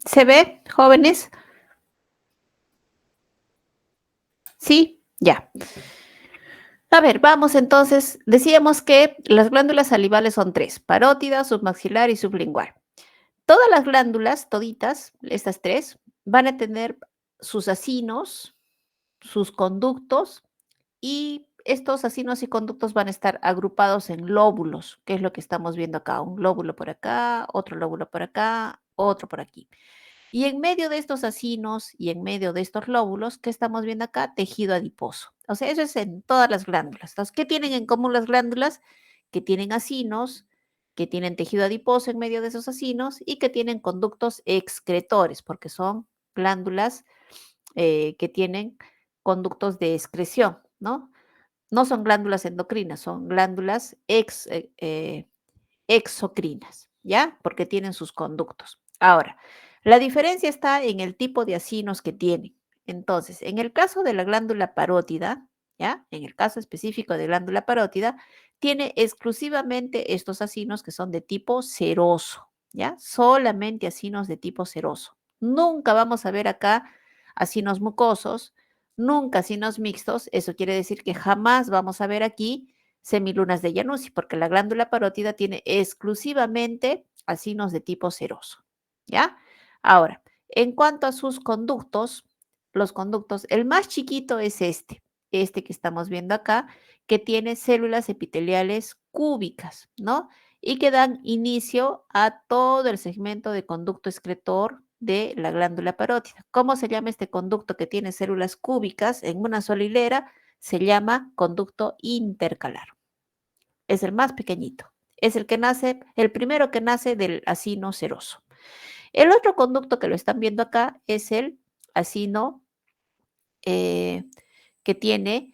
¿Se ve, jóvenes? Sí, ya. A ver, vamos entonces. Decíamos que las glándulas salivales son tres: parótida, submaxilar y sublingual. Todas las glándulas, toditas, estas tres, van a tener sus acinos, sus conductos, y estos acinos y conductos van a estar agrupados en lóbulos, que es lo que estamos viendo acá. Un lóbulo por acá, otro lóbulo por acá, otro por aquí. Y en medio de estos acinos y en medio de estos lóbulos, ¿qué estamos viendo acá? Tejido adiposo. O sea, eso es en todas las glándulas. Entonces, ¿qué tienen en común las glándulas? Que tienen acinos, que tienen tejido adiposo en medio de esos acinos y que tienen conductos excretores, porque son glándulas que tienen conductos de excreción, ¿no? No son glándulas endocrinas, son glándulas exocrinas, ¿ya? Porque tienen sus conductos. Ahora, la diferencia está en el tipo de acinos que tienen. Entonces, en el caso de la glándula parótida, ¿ya? En el caso específico de glándula parótida, tiene exclusivamente estos acinos que son de tipo seroso, ¿ya? Solamente acinos de tipo seroso. Nunca vamos a ver acá acinos mucosos, nunca acinos mixtos. Eso quiere decir que jamás vamos a ver aquí semilunas de Janussi, porque la glándula parótida tiene exclusivamente acinos de tipo seroso, ¿ya? Ahora, en cuanto a sus conductos, los conductos, el más chiquito es este que estamos viendo acá, que tiene células epiteliales cúbicas, ¿no? Y que dan inicio a todo el segmento de conducto excretor de la glándula parótida. ¿Cómo se llama este conducto que tiene células cúbicas en una sola hilera? Se llama conducto intercalar. Es el más pequeñito. Es el que nace, el primero que nace del acino seroso. El otro conducto que lo están viendo acá es el acino eh, que tiene,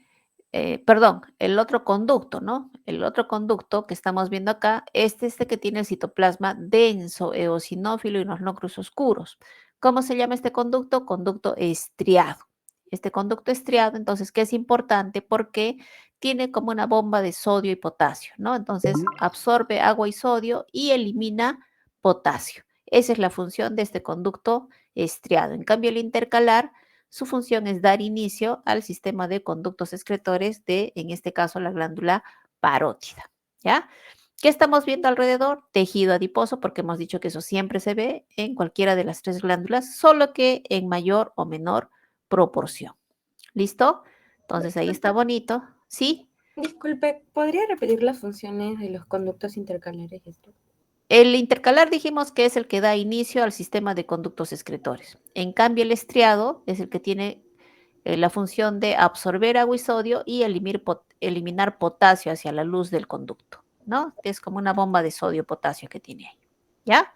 perdón, el otro conducto, ¿no? El otro conducto que estamos viendo acá es este que tiene el citoplasma denso, eosinófilo y los núcleos oscuros. ¿Cómo se llama este conducto? Conducto estriado. Este conducto estriado, entonces, ¿qué es importante? Porque tiene como una bomba de sodio y potasio, ¿no? Entonces, absorbe agua y sodio y elimina potasio. Esa es la función de este conducto estriado. En cambio, el intercalar, su función es dar inicio al sistema de conductos excretores de, en este caso, la glándula parótida, ¿ya? ¿Qué estamos viendo alrededor? Tejido adiposo, porque hemos dicho que eso siempre se ve en cualquiera de las tres glándulas, solo que en mayor o menor proporción. ¿Listo? Entonces ahí está bonito, ¿sí? Disculpe, ¿podría repetir las funciones de los conductos intercalares? El intercalar dijimos que es el que da inicio al sistema de conductos excretores. En cambio, el estriado es el que tiene la función de absorber agua y sodio y eliminar potasio hacia la luz del conducto, ¿no? Es como una bomba de sodio-potasio que tiene ahí. ¿Ya?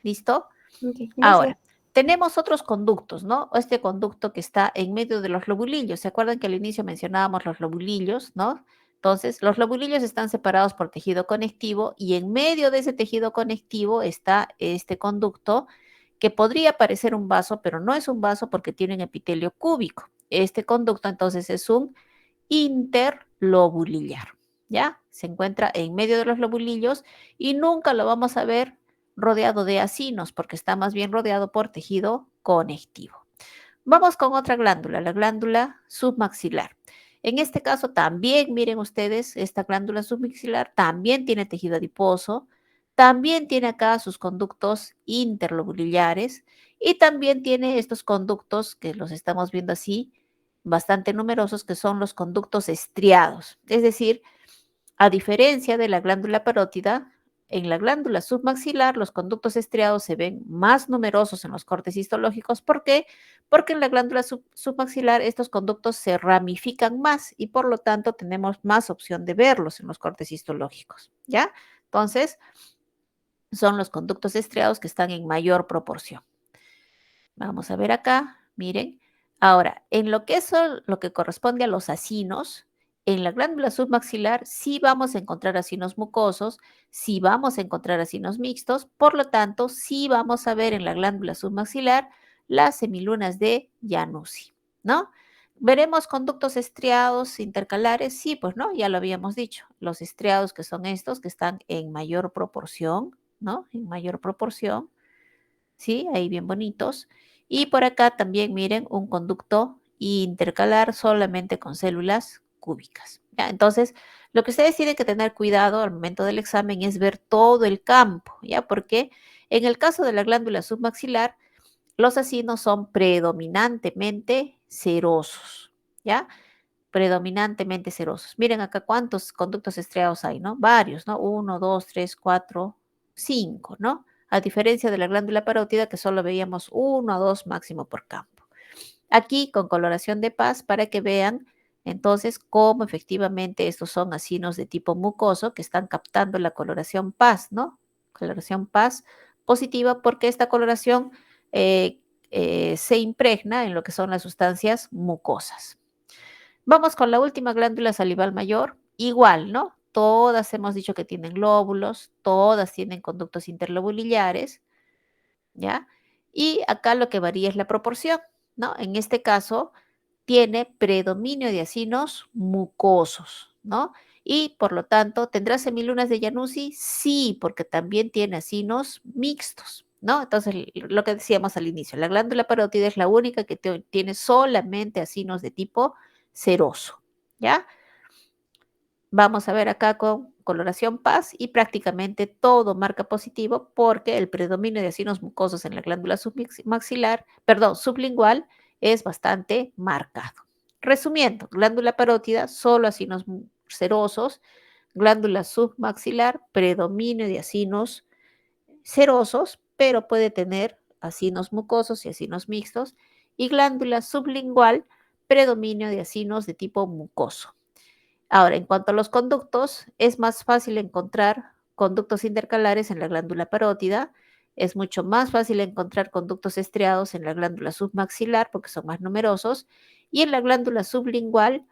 ¿Listo? Ok, gracias. Ahora, tenemos otros conductos, ¿no? Este conducto que está en medio de los lobulillos. ¿Se acuerdan que al inicio mencionábamos los lobulillos, ¿no? Entonces, los lobulillos están separados por tejido conectivo y en medio de ese tejido conectivo está este conducto que podría parecer un vaso, pero no es un vaso porque tiene un epitelio cúbico. Este conducto entonces es un interlobulillar, ¿ya? Se encuentra en medio de los lobulillos y nunca lo vamos a ver rodeado de acinos porque está más bien rodeado por tejido conectivo. Vamos con otra glándula, la glándula submaxilar. En este caso también, miren ustedes, esta glándula submaxilar también tiene tejido adiposo, también tiene acá sus conductos interlobulillares y también tiene estos conductos que los estamos viendo así, bastante numerosos, que son los conductos estriados. Es decir, a diferencia de la glándula parótida, en la glándula submaxilar los conductos estriados se ven más numerosos en los cortes histológicos. ¿Por qué? Porque en la glándula submaxilar estos conductos se ramifican más y por lo tanto tenemos más opción de verlos en los cortes histológicos, ¿ya? Entonces, son los conductos estriados que están en mayor proporción. Vamos a ver acá, miren. Ahora, en lo que lo que corresponde a los acinos, en la glándula submaxilar sí vamos a encontrar acinos mucosos, sí vamos a encontrar acinos mixtos, por lo tanto, sí vamos a ver en la glándula submaxilar las semilunas de Janussi, ¿no? ¿Veremos conductos estriados intercalares? Sí, pues no, ya lo habíamos dicho. Los estriados que son estos, que están en mayor proporción, ¿no? En mayor proporción. ¿sí? Ahí bien bonitos. Y por acá también, miren, un conducto intercalar solamente con células cúbicas. ¿Ya? Entonces, lo que ustedes tienen que tener cuidado al momento del examen es ver todo el campo, ¿ya? Porque en el caso de la glándula submaxilar, los acinos son predominantemente serosos, ¿ya? Predominantemente serosos. Miren acá cuántos conductos estriados hay, ¿no? Varios, ¿no? Uno, dos, tres, cuatro, cinco, ¿no? A diferencia de la glándula parótida que solo veíamos uno o dos máximo por campo. Aquí con coloración de paz para que vean entonces cómo efectivamente estos son acinos de tipo mucoso que están captando la coloración paz, ¿no? Coloración paz positiva porque esta coloración eh, se impregna en lo que son las sustancias mucosas. Vamos con la última glándula salival mayor, igual, ¿no? Todas hemos dicho que tienen lóbulos, todas tienen conductos interlobulillares, ¿ya? Y acá lo que varía es la proporción, ¿no? En este caso, tiene predominio de acinos mucosos, ¿no? Y por lo tanto, ¿tendrá semilunas de Januzzi? Sí, porque también tiene acinos mixtos, ¿no? Entonces, lo que decíamos al inicio, la glándula parótida es la única que tiene solamente acinos de tipo seroso, ¿ya? Vamos a ver acá con coloración paz y prácticamente todo marca positivo porque el predominio de acinos mucosos en la glándula submaxilar, perdón, sublingual es bastante marcado. Resumiendo, glándula parótida, solo acinos serosos, glándula submaxilar, predominio de acinos serosos, pero puede tener acinos mucosos y acinos mixtos, y glándula sublingual, predominio de acinos de tipo mucoso. Ahora, en cuanto a los conductos, es más fácil encontrar conductos intercalares en la glándula parótida, es mucho más fácil encontrar conductos estriados en la glándula submaxilar porque son más numerosos, y en la glándula sublingual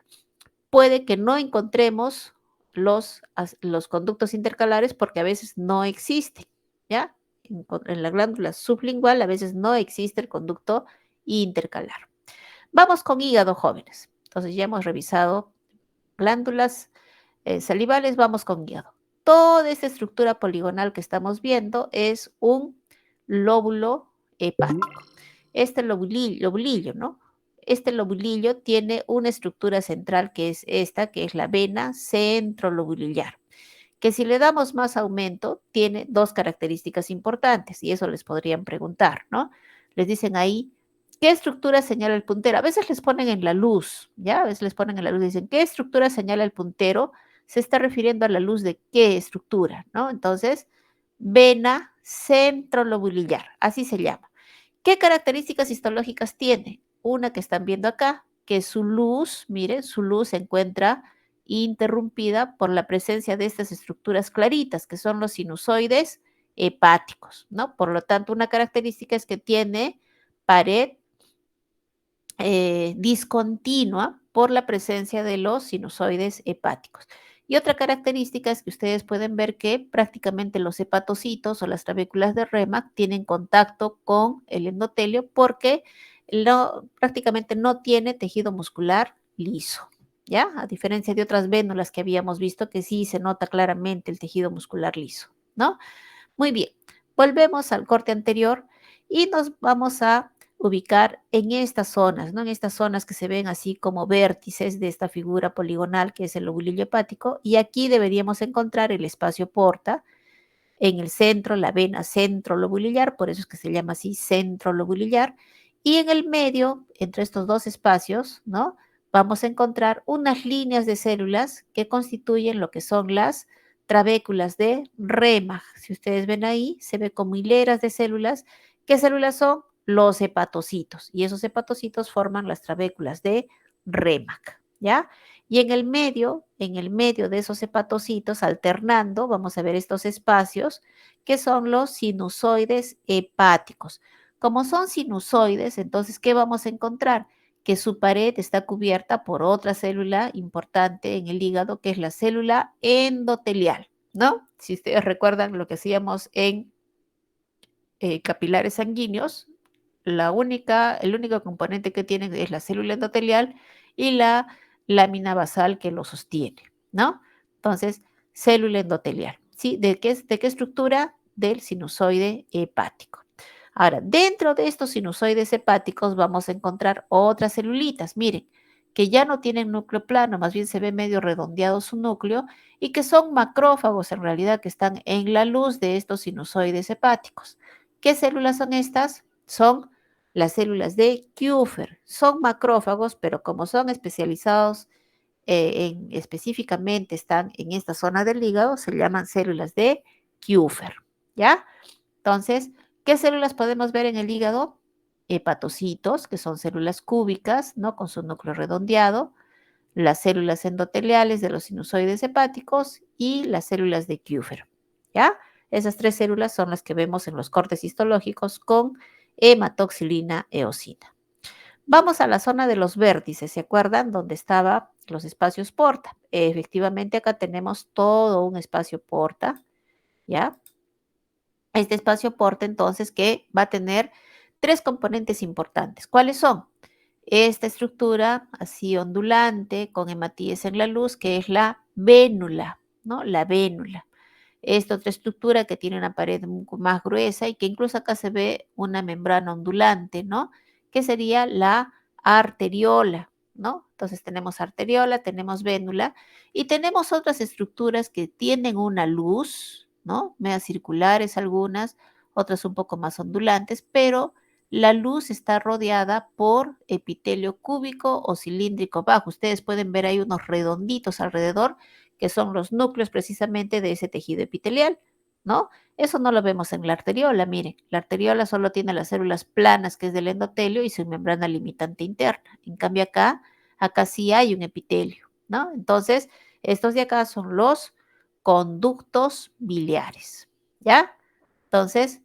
puede que no encontremos los conductos intercalares porque a veces no existen, ¿ya? En la glándula sublingual a veces no existe el conducto intercalar. Vamos con hígado, jóvenes. Entonces ya hemos revisado glándulas salivales, vamos con hígado. Toda esta estructura poligonal que estamos viendo es un lóbulo hepático. Este lobulillo, ¿no? Este lobulillo tiene una estructura central que es esta, que es la vena centrolobulillar, que si le damos más aumento, tiene dos características importantes, y eso les podrían preguntar, ¿no? Les dicen ahí, ¿qué estructura señala el puntero? A veces les ponen en la luz, ¿ya? A veces les ponen en la luz, dicen, ¿qué estructura señala el puntero? Se está refiriendo a la luz de qué estructura, ¿no? Entonces, vena centrolobulillar, así se llama. ¿Qué características histológicas tiene? Una que están viendo acá, que su luz, miren, su luz se encuentra interrumpida por la presencia de estas estructuras claritas, que son los sinusoides hepáticos, ¿no? Por lo tanto, una característica es que tiene pared discontinua por la presencia de los sinusoides hepáticos. Y otra característica es que ustedes pueden ver que prácticamente los hepatocitos o las trabéculas de Remack tienen contacto con el endotelio porque prácticamente no tiene tejido muscular liso, ¿ya? A diferencia de otras vénulas que habíamos visto que sí se nota claramente el tejido muscular liso, ¿no? Muy bien, volvemos al corte anterior y nos vamos a ubicar en estas zonas, ¿no? En estas zonas que se ven así como vértices de esta figura poligonal que es el lobulillo hepático, y aquí deberíamos encontrar el espacio porta, en el centro la vena centrolobulillar, por eso es que se llama así centrolobulillar, y en el medio, entre estos dos espacios, ¿no? Vamos a encontrar unas líneas de células que constituyen lo que son las trabéculas de Remag. Si ustedes ven ahí, se ve como hileras de células. ¿Qué células son? Los hepatocitos. Y esos hepatocitos forman las trabéculas de Remag, ¿ya? Y en el medio de esos hepatocitos, alternando, vamos a ver estos espacios que son los sinusoides hepáticos. Como son sinusoides, entonces, ¿qué vamos a encontrar? Que su pared está cubierta por otra célula importante en el hígado, que es la célula endotelial, ¿no? Si ustedes recuerdan lo que hacíamos en capilares sanguíneos, el único componente que tienen es la célula endotelial y la lámina basal que lo sostiene, ¿no? Entonces, célula endotelial, ¿sí? ¿De qué estructura? Del sinusoide hepático. Ahora, dentro de estos sinusoides hepáticos vamos a encontrar otras celulitas, miren, que ya no tienen núcleo plano, más bien se ve medio redondeado su núcleo y que son macrófagos en realidad que están en la luz de estos sinusoides hepáticos. ¿Qué células son estas? Son las células de Kupffer. Son macrófagos, pero como son especializados específicamente están en esta zona del hígado, se llaman células de Kupffer, ¿ya? Entonces, ¿qué células podemos ver en el hígado? Hepatocitos, que son células cúbicas, ¿no? Con su núcleo redondeado, las células endoteliales de los sinusoides hepáticos y las células de Kupffer, ¿ya? Esas tres células son las que vemos en los cortes histológicos con hematoxilina eosina. Vamos a la zona de los vértices, ¿se acuerdan? Donde estaban los espacios porta. Efectivamente, acá tenemos todo un espacio porta, ¿ya? Este espacio porta, entonces, que va a tener tres componentes importantes. ¿Cuáles son? Esta estructura así ondulante, con hematíes en la luz, que es la vénula, ¿no? La vénula. Esta otra estructura que tiene una pared más gruesa y que incluso acá se ve una membrana ondulante, ¿no? Que sería la arteriola, ¿no? Entonces tenemos arteriola, tenemos vénula y tenemos otras estructuras que tienen una luz, ¿no? Medias circulares algunas, otras un poco más ondulantes, pero la luz está rodeada por epitelio cúbico o cilíndrico bajo. Ustedes pueden ver ahí unos redonditos alrededor que son los núcleos precisamente de ese tejido epitelial, ¿no? Eso no lo vemos en la arteriola, miren, la arteriola solo tiene las células planas, que es del endotelio, y su membrana limitante interna. En cambio acá sí hay un epitelio, ¿no? Entonces, estos de acá son los conductos biliares, ¿ya? Entonces,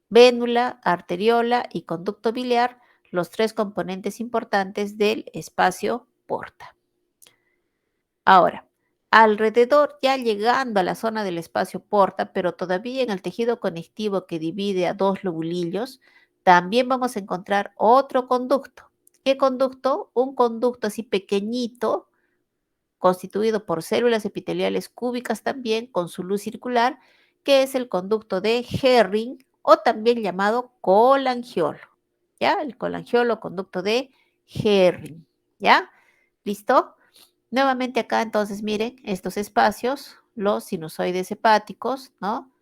vénula, arteriola y conducto biliar, los tres componentes importantes del espacio porta. Ahora, alrededor, ya llegando a la zona del espacio porta, pero todavía en el tejido conectivo que divide a dos lobulillos, también vamos a encontrar otro conducto. ¿Qué conducto? Un conducto así pequeñito, constituido por células epiteliales cúbicas también, con su luz circular, que es el conducto de Herring o también llamado colangiolo. ¿Ya? El colangiolo, conducto de Herring. ¿Ya? ¿Listo? Nuevamente acá, entonces, miren, estos espacios, los sinusoides hepáticos, ¿no?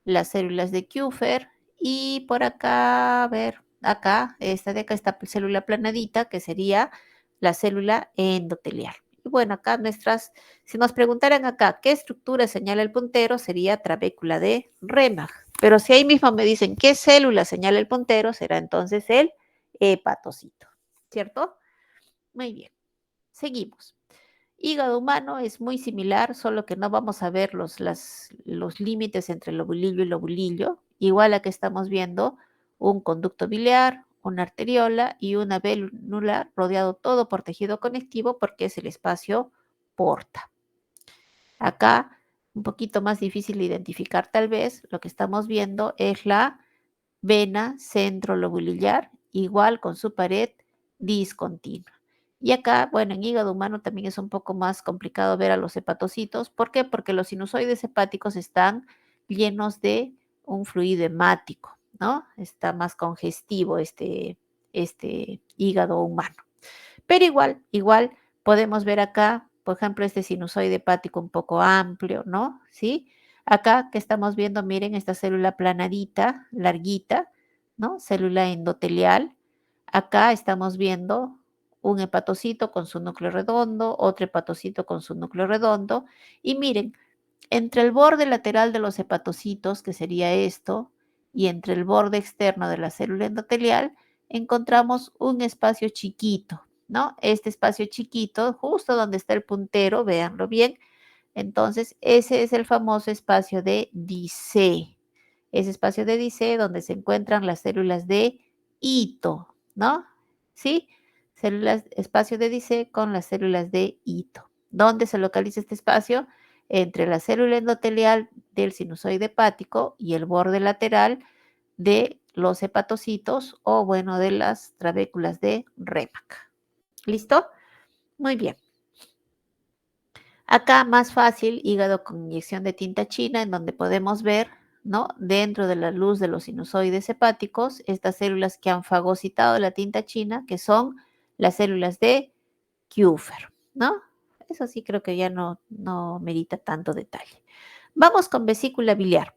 Las células de Kupffer y por acá, a ver, acá, esta de acá, esta célula planadita, que sería la célula endotelial. Y bueno, acá si nos preguntaran acá, ¿qué estructura señala el puntero? Sería trabécula de Remag. Pero si ahí mismo me dicen qué célula señala el puntero, será entonces el hepatocito, ¿cierto? Muy bien, seguimos. Hígado humano es muy similar, solo que no vamos a ver los límites entre lobulillo y lobulillo. Igual a que estamos viendo un conducto biliar, una arteriola y una vénula rodeado todo por tejido conectivo porque es el espacio porta. Acá, un poquito más difícil de identificar tal vez, lo que estamos viendo es la vena centrolobulillar, igual con su pared discontinua. Y acá, bueno, en hígado humano también es un poco más complicado ver a los hepatocitos. ¿Por qué? Porque los sinusoides hepáticos están llenos de un fluido hemático, ¿no? Está más congestivo este hígado humano. Pero igual podemos ver acá, por ejemplo, este sinusoide hepático un poco amplio, ¿no? ¿Sí? Acá que estamos viendo, miren, esta célula planadita, larguita, ¿no? Célula endotelial. Acá estamos viendo un hepatocito con su núcleo redondo, otro hepatocito con su núcleo redondo. Y miren, entre el borde lateral de los hepatocitos, que sería esto, y entre el borde externo de la célula endotelial, encontramos un espacio chiquito, ¿no? Este espacio chiquito, justo donde está el puntero, véanlo bien. Entonces, ese es el famoso espacio de Dice. Ese espacio de Dice donde se encuentran las células de hito, ¿no? ¿Sí? Espacio de Dice con las células de hito. ¿Dónde se localiza este espacio? Entre la célula endotelial del sinusoide hepático y el borde lateral de los hepatocitos o, bueno, de las trabéculas de Remac. ¿Listo? Muy bien. Acá más fácil, hígado con inyección de tinta china, en donde podemos ver ¿no? Dentro de la luz de los sinusoides hepáticos, estas células que han fagocitado la tinta china, que son las células de Kupffer, ¿no? Eso sí creo que ya no merita tanto detalle. Vamos con vesícula biliar.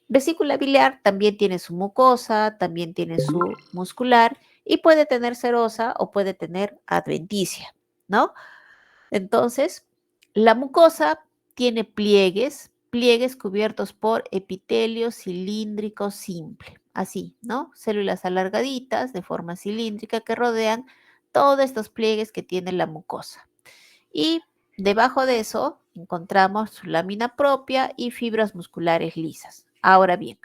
Vesícula biliar también tiene su mucosa, también tiene su muscular y puede tener serosa o puede tener adventicia, ¿no? Entonces, la mucosa tiene pliegues cubiertos por epitelio cilíndrico simple, así, ¿no? Células alargaditas de forma cilíndrica que rodean todos estos pliegues que tiene la mucosa. Y debajo de eso encontramos su lámina propia y fibras musculares lisas. Ahora bien,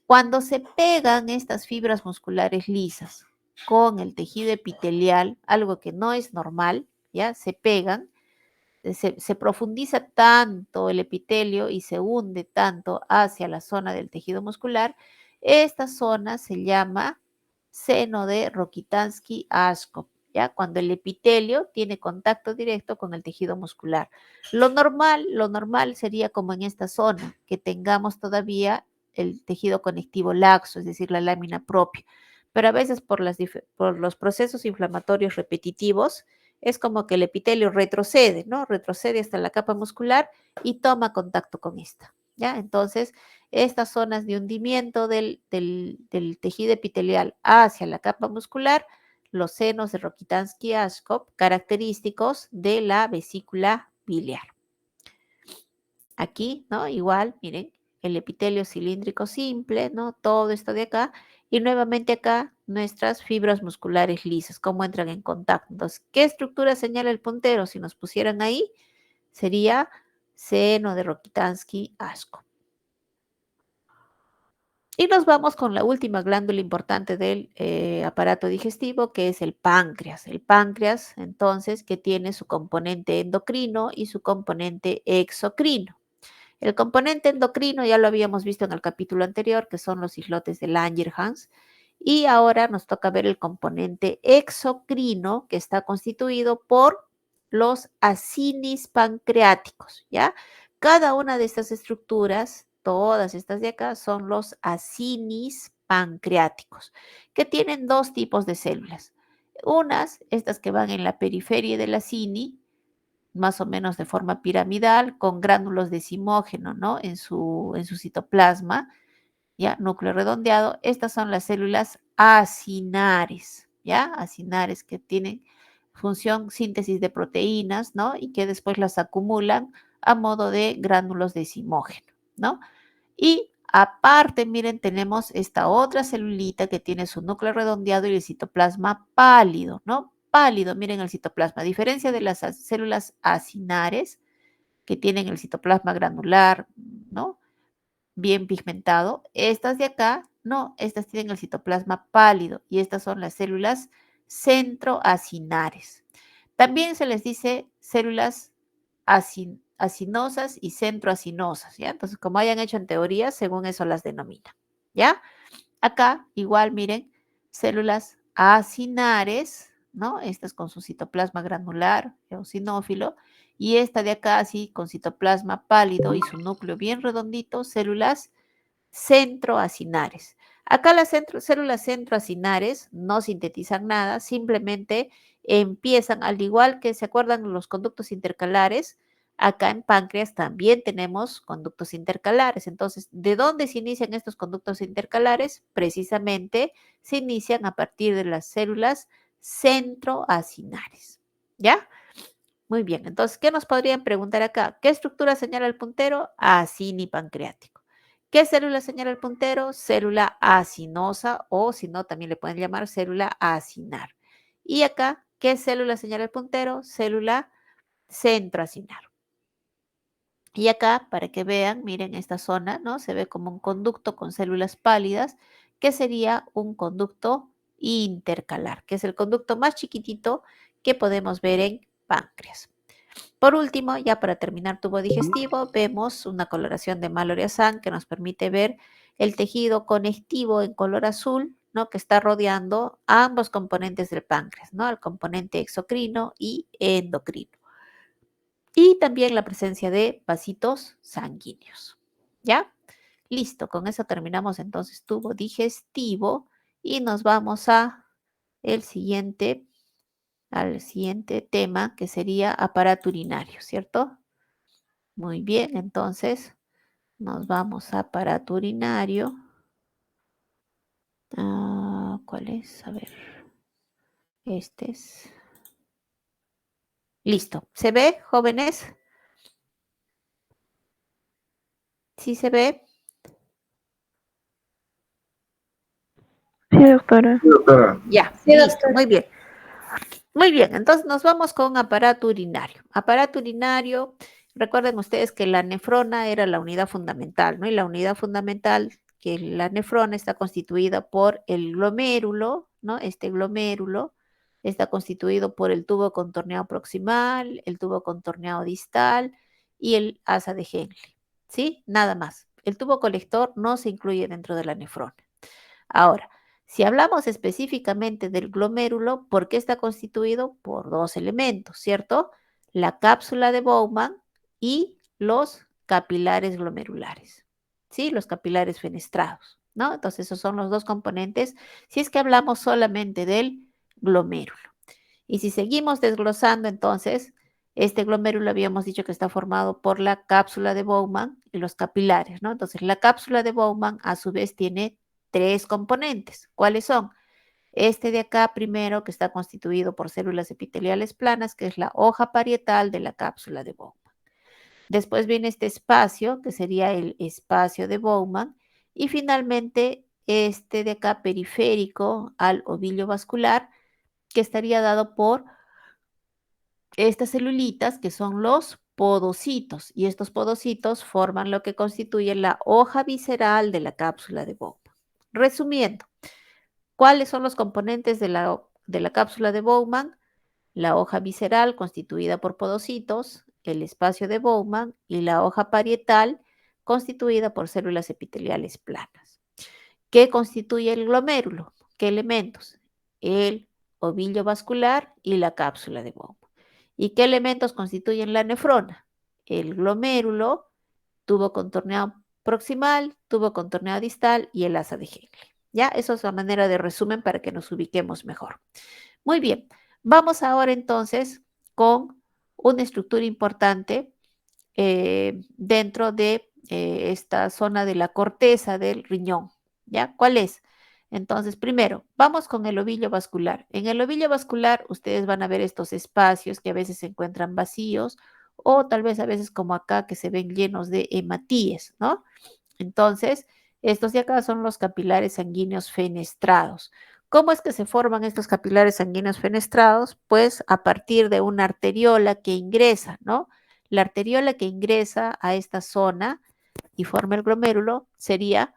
cuando se pegan estas fibras musculares lisas con el tejido epitelial, algo que no es normal, ya se pegan, se profundiza tanto el epitelio y se hunde tanto hacia la zona del tejido muscular, esta zona se llama seno de Rokitansky-Ashkov, ¿ya? Cuando el epitelio tiene contacto directo con el tejido muscular. Lo normal sería como en esta zona, que tengamos todavía el tejido conectivo laxo, es decir, la lámina propia. Pero a veces por los procesos inflamatorios repetitivos, es como que el epitelio retrocede, ¿no? Retrocede hasta la capa muscular y toma contacto con esta, ¿ya? Entonces, estas zonas de hundimiento del tejido epitelial hacia la capa muscular, los senos de Rokitansky-Ashkov, característicos de la vesícula biliar. Aquí, ¿no? Igual, miren, el epitelio cilíndrico simple, ¿no? Todo esto de acá. Y nuevamente acá, nuestras fibras musculares lisas, cómo entran en contacto. Entonces, ¿qué estructura señala el puntero? Si nos pusieran ahí, sería seno de Rokitansky-Ashkov. Y nos vamos con la última glándula importante del aparato digestivo, que es el páncreas. El páncreas, entonces, que tiene su componente endocrino y su componente exocrino. El componente endocrino ya lo habíamos visto en el capítulo anterior, que son los islotes de Langerhans. Y ahora nos toca ver el componente exocrino, que está constituido por los acinis pancreáticos, ¿ya? Cada una de estas estructuras, todas estas de acá, son los acinis pancreáticos, que tienen dos tipos de células. Unas, estas que van en la periferia del acini, más o menos de forma piramidal, con gránulos de simógeno, ¿no? En su citoplasma, ¿ya? Núcleo redondeado. Estas son las células acinares, ¿ya? Acinares que tienen función síntesis de proteínas, ¿no? Y que después las acumulan a modo de gránulos de simógeno, ¿no? Y aparte, miren, tenemos esta otra celulita que tiene su núcleo redondeado y el citoplasma pálido, ¿no? Pálido, miren el citoplasma. A diferencia de las células acinares, que tienen el citoplasma granular, ¿no? Bien pigmentado. Estas de acá, no, estas tienen el citoplasma pálido y estas son las células centroacinares. También se les dice células acinosas y centroacinosas, ¿ya? Entonces, como hayan hecho en teoría, según eso las denominan, ¿ya? Acá, igual, miren, células acinares, ¿no? Estas con su citoplasma granular, eosinófilo, y esta de acá, así, con citoplasma pálido y su núcleo bien redondito, células centroacinares. Acá las células centroacinares no sintetizan nada, simplemente empiezan, al igual que se acuerdan los conductos intercalares, acá en páncreas también tenemos conductos intercalares. Entonces, ¿de dónde se inician estos conductos intercalares? Precisamente se inician a partir de las células centroacinares. ¿Ya? Muy bien. Entonces, ¿qué nos podrían preguntar acá? ¿Qué estructura señala el puntero? Acini pancreático. ¿Qué célula señala el puntero? Célula acinosa o si no, también le pueden llamar célula acinar. Y acá, ¿qué célula señala el puntero? Célula centroacinar. Y acá, para que vean, miren esta zona, ¿no? Se ve como un conducto con células pálidas, que sería un conducto intercalar, que es el conducto más chiquitito que podemos ver en páncreas. Por último, ya para terminar tubo digestivo, vemos una coloración de Mallory-Assange que nos permite ver el tejido conectivo en color azul, ¿no? Que está rodeando ambos componentes del páncreas, ¿no? El componente exocrino y endocrino. Y también la presencia de vasitos sanguíneos, ¿ya? Listo, con eso terminamos entonces tubo digestivo y nos vamos a el siguiente, al siguiente tema que sería aparato urinario, ¿cierto? Muy bien, entonces nos vamos a aparato urinario. ¿Cuál es? A ver, este es. Listo. ¿Se ve, jóvenes? ¿Sí se ve? Sí, doctora. Sí, doctora. Ya, Sí, listo, doctora. muy bien. Muy bien, entonces nos vamos con aparato urinario. Aparato urinario, recuerden ustedes que la nefrona era la unidad fundamental, ¿no? Y la unidad fundamental, que la nefrona está constituida por el glomérulo, ¿no? Este glomérulo está constituido por el tubo contorneado proximal, el tubo contorneado distal y el asa de Henle, ¿sí? Nada más. El tubo colector no se incluye dentro de la nefrona. Ahora, si hablamos específicamente del glomérulo, ¿por qué está constituido? Por dos elementos, ¿cierto? La cápsula de Bowman y los capilares glomerulares, ¿sí? Los capilares fenestrados, ¿no? Entonces, esos son los dos componentes si es que hablamos solamente del glomérulo. Y si seguimos desglosando, entonces, este glomérulo habíamos dicho que está formado por la cápsula de Bowman y los capilares, ¿no? Entonces, la cápsula de Bowman a su vez tiene tres componentes. ¿Cuáles son? Este de acá primero, que está constituido por células epiteliales planas, que es la hoja parietal de la cápsula de Bowman. Después viene este espacio, que sería el espacio de Bowman. Y finalmente, este de acá periférico al ovillo vascular, que estaría dado por estas celulitas que son los podocitos. Y estos podocitos forman lo que constituye la hoja visceral de la cápsula de Bowman. Resumiendo, ¿cuáles son los componentes de la cápsula de Bowman? La hoja visceral constituida por podocitos, el espacio de Bowman y la hoja parietal constituida por células epiteliales planas. ¿Qué constituye el glomérulo? ¿Qué elementos? El ovillo vascular y la cápsula de Bowman. ¿Y qué elementos constituyen la nefrona? El glomérulo, tubo contorneado proximal, tubo contorneado distal y el asa de Henle. Ya, eso es la manera de resumen para que nos ubiquemos mejor. Muy bien, vamos ahora entonces con una estructura importante dentro de esta zona de la corteza del riñón. ¿Ya? ¿Cuál es? Entonces, primero, vamos con el ovillo vascular. En el ovillo vascular, ustedes van a ver estos espacios que a veces se encuentran vacíos o tal vez a veces como acá que se ven llenos de hematíes, ¿no? Entonces, estos de acá son los capilares sanguíneos fenestrados. ¿Cómo es que se forman estos capilares sanguíneos fenestrados? Pues a partir de una arteriola que ingresa, ¿no? La arteriola que ingresa a esta zona y forma el glomérulo sería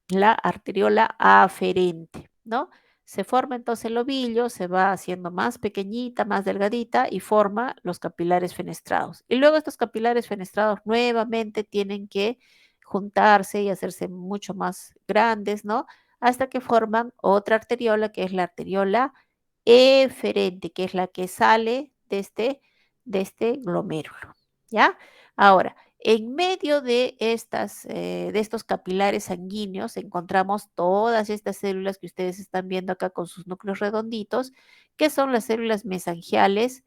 la arteriola aferente, ¿no? Se forma entonces el ovillo, se va haciendo más pequeñita, más delgadita y forma los capilares fenestrados. Y luego estos capilares fenestrados nuevamente tienen que juntarse y hacerse mucho más grandes, ¿no? Hasta que forman otra arteriola que es la arteriola eferente, que es la que sale de este glomérulo, ¿ya? Ahora, en medio de estos capilares sanguíneos encontramos todas estas células que ustedes están viendo acá con sus núcleos redonditos, que son las células mesangiales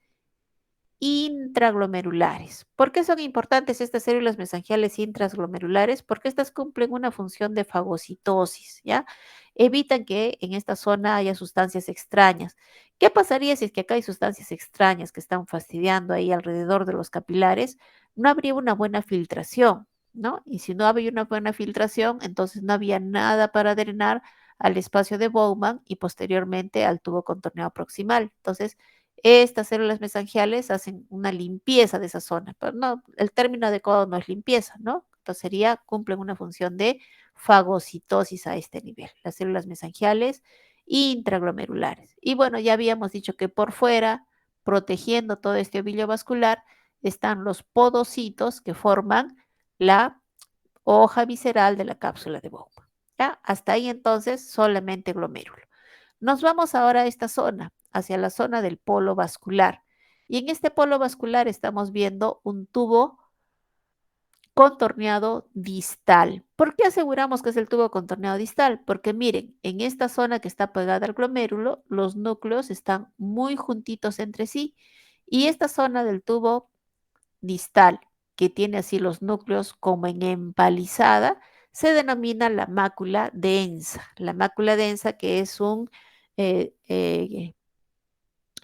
intraglomerulares. ¿Por qué son importantes estas células mesangiales intraglomerulares? Porque estas cumplen una función de fagocitosis, ¿ya? Evitan que en esta zona haya sustancias extrañas. ¿Qué pasaría si es que acá hay sustancias extrañas que están fastidiando ahí alrededor de los capilares? No habría una buena filtración, ¿no? Y si no había una buena filtración, entonces no había nada para drenar al espacio de Bowman y posteriormente al tubo contorneado proximal. Entonces, estas células mesangiales hacen una limpieza de esa zona, pero no, el término adecuado no es limpieza, ¿no? Entonces cumplen una función de fagocitosis a este nivel, las células mesangiales intraglomerulares. Y bueno, ya habíamos dicho que por fuera, protegiendo todo este ovillo vascular, están los podocitos que forman la hoja visceral de la cápsula de Bowman. ¿Ya? Hasta ahí entonces solamente glomérulo. Nos vamos ahora a esta zona, hacia la zona del polo vascular. Y en este polo vascular estamos viendo un tubo contorneado distal. ¿Por qué aseguramos que es el tubo contorneado distal? Porque miren, en esta zona que está pegada al glomérulo, los núcleos están muy juntitos entre sí y esta zona del tubo distal, que tiene así los núcleos como en empalizada, se denomina la mácula densa. La mácula densa que es un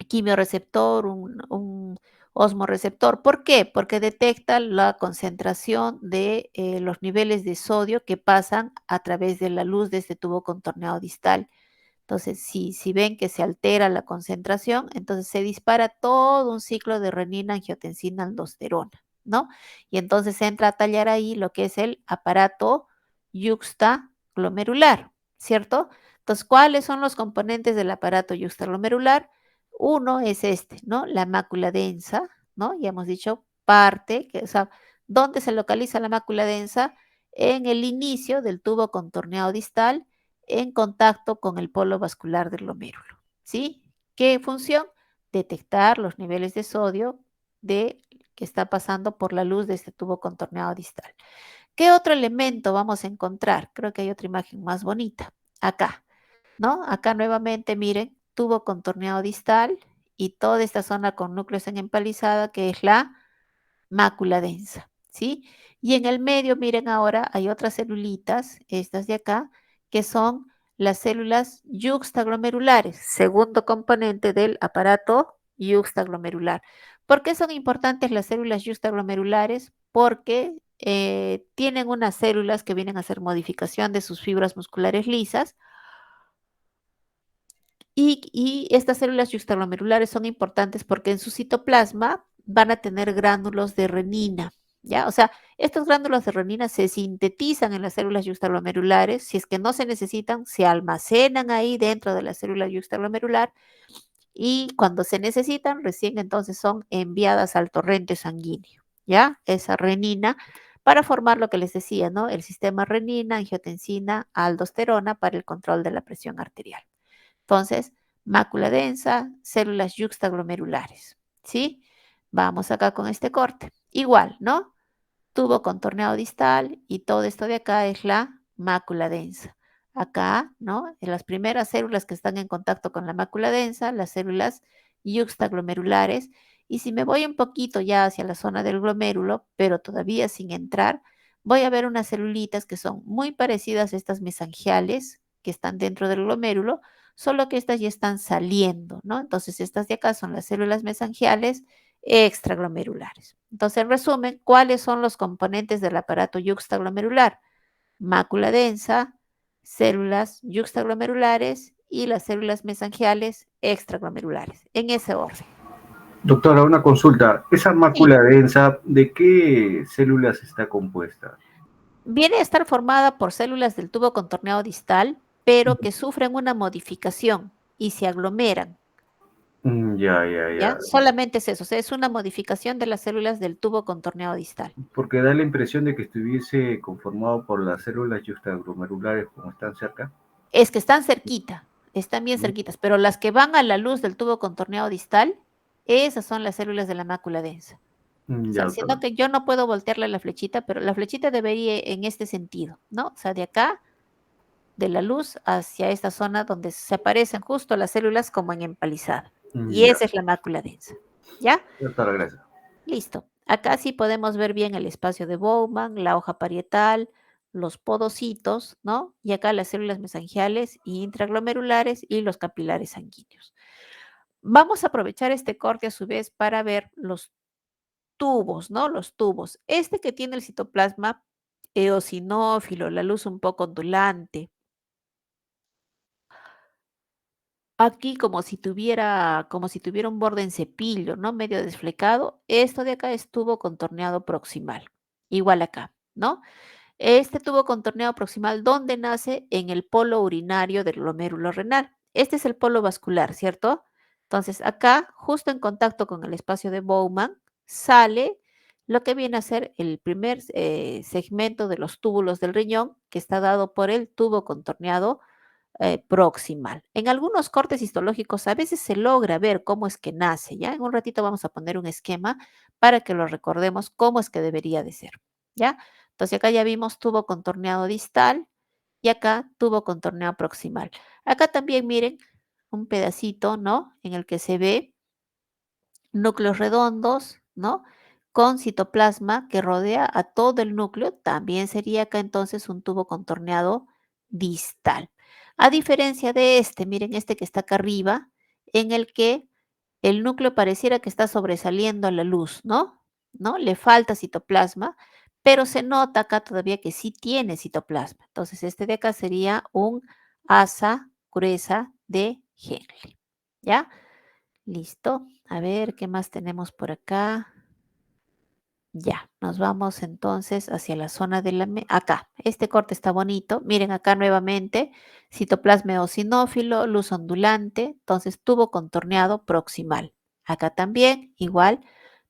quimioreceptor, un osmoreceptor. ¿Por qué? Porque detecta la concentración de los niveles de sodio que pasan a través de la luz de este tubo contorneado distal. Entonces, si ven que se altera la concentración, entonces se dispara todo un ciclo de renina, angiotensina, aldosterona, ¿no? Y entonces entra a tallar ahí lo que es el aparato yuxtaglomerular, ¿cierto? Entonces, ¿cuáles son los componentes del aparato yuxtaglomerular? Uno es este, ¿no? La mácula densa, ¿no? Ya hemos dicho parte, o sea, ¿dónde se localiza la mácula densa? En el inicio del tubo contorneado distal, en contacto con el polo vascular del glomérulo, ¿sí? ¿Qué función? Detectar los niveles de sodio que está pasando por la luz de este tubo contorneado distal. ¿Qué otro elemento vamos a encontrar? Creo que hay otra imagen más bonita. Acá, ¿no? Acá nuevamente, miren, tubo contorneado distal y toda esta zona con núcleos en empalizada que es la mácula densa, ¿sí? Y en el medio, miren ahora, hay otras celulitas, estas de acá, que son las células yuxtaglomerulares, segundo componente del aparato yuxtaglomerular. ¿Por qué son importantes las células yuxtaglomerulares? Porque tienen unas células que vienen a hacer modificación de sus fibras musculares lisas y estas células yuxtaglomerulares son importantes porque en su citoplasma van a tener gránulos de renina, ¿ya? O sea, estos gránulos de renina se sintetizan en las células yuxtaglomerulares, si es que no se necesitan, se almacenan ahí dentro de la célula yuxtaglomerular y cuando se necesitan, recién entonces son enviadas al torrente sanguíneo, ¿ya? Esa renina para formar lo que les decía, ¿no? El sistema renina, angiotensina, aldosterona para el control de la presión arterial. Entonces, mácula densa, células yuxtaglomerulares, ¿sí? Vamos acá con este corte. Igual, ¿no? Tubo contorneado distal y todo esto de acá es la mácula densa. Acá, ¿no? En las primeras células que están en contacto con la mácula densa, las células yuxtaglomerulares. Y si me voy un poquito ya hacia la zona del glomérulo, pero todavía sin entrar, voy a ver unas celulitas que son muy parecidas a estas mesangiales que están dentro del glomérulo, solo que estas ya están saliendo, ¿no? Entonces, estas de acá son las células mesangiales extraglomerulares. Entonces, en resumen, ¿cuáles son los componentes del aparato yuxtaglomerular? Mácula densa, células yuxtaglomerulares y las células mesangiales extraglomerulares, en ese orden. Doctora, una consulta. ¿Esa Sí. mácula densa de qué células está compuesta? Viene a estar formada por células del tubo contorneado distal, pero que sufren una modificación y se aglomeran. Ya. Solamente es eso, o sea, es una modificación de las células del tubo contorneado distal. Porque da la impresión de que estuviese conformado por las células yuxtaglomerulares como están cerca. Es que están cerquita, están bien cerquitas, pero las que van a la luz del tubo contorneado distal, esas son las células de la mácula densa. O Ya, sea, siendo doctora. que yo no puedo voltearle la flechita, pero la flechita debería en este sentido, ¿no? O sea, de acá, de la luz hacia esta zona donde se aparecen justo las células como en empalizada. Y Ya, esa es la mácula densa. ¿Ya? doctora, gracias. Listo. Acá sí podemos ver bien el espacio de Bowman, la hoja parietal, los podocitos, ¿no? Y acá las células mesangiales y intraglomerulares y los capilares sanguíneos. Vamos a aprovechar este corte a su vez para ver los tubos, ¿no? Los tubos. Este que tiene el citoplasma eosinófilo, la luz un poco ondulante. Aquí como si tuviera un borde en cepillo, ¿no? Medio desflecado. Esto de acá es tubo contorneado proximal. Igual acá, ¿no? Este tubo contorneado proximal, ¿dónde nace? En el polo urinario del glomérulo renal. Este es el polo vascular, ¿cierto? Entonces, acá, justo en contacto con el espacio de Bowman, sale lo que viene a ser el primer segmento de los túbulos del riñón, que está dado por el tubo contorneado proximal. En algunos cortes histológicos a veces se logra ver cómo es que nace, ¿ya? En un ratito vamos a poner un esquema para que lo recordemos cómo es que debería de ser. ¿ya? Entonces acá ya vimos tubo contorneado distal y acá tubo contorneado proximal. Acá también miren un pedacito, ¿no? En el que se ve núcleos redondos, ¿no? Con citoplasma que rodea a todo el núcleo, también sería acá entonces un tubo contorneado distal. A diferencia de este, miren este que está acá arriba, en el que el núcleo pareciera que está sobresaliendo a la luz, ¿no? ¿No? Le falta citoplasma, pero se nota acá todavía que sí tiene citoplasma. Entonces, este de acá sería un asa gruesa de Henle. ¿Ya? Listo. A ver, ¿qué más tenemos por acá? Ya, nos vamos entonces hacia la zona de la... Acá, este corte está bonito. Miren acá nuevamente, citoplasma eosinófilo, luz ondulante, entonces tubo contorneado proximal. Acá también, igual,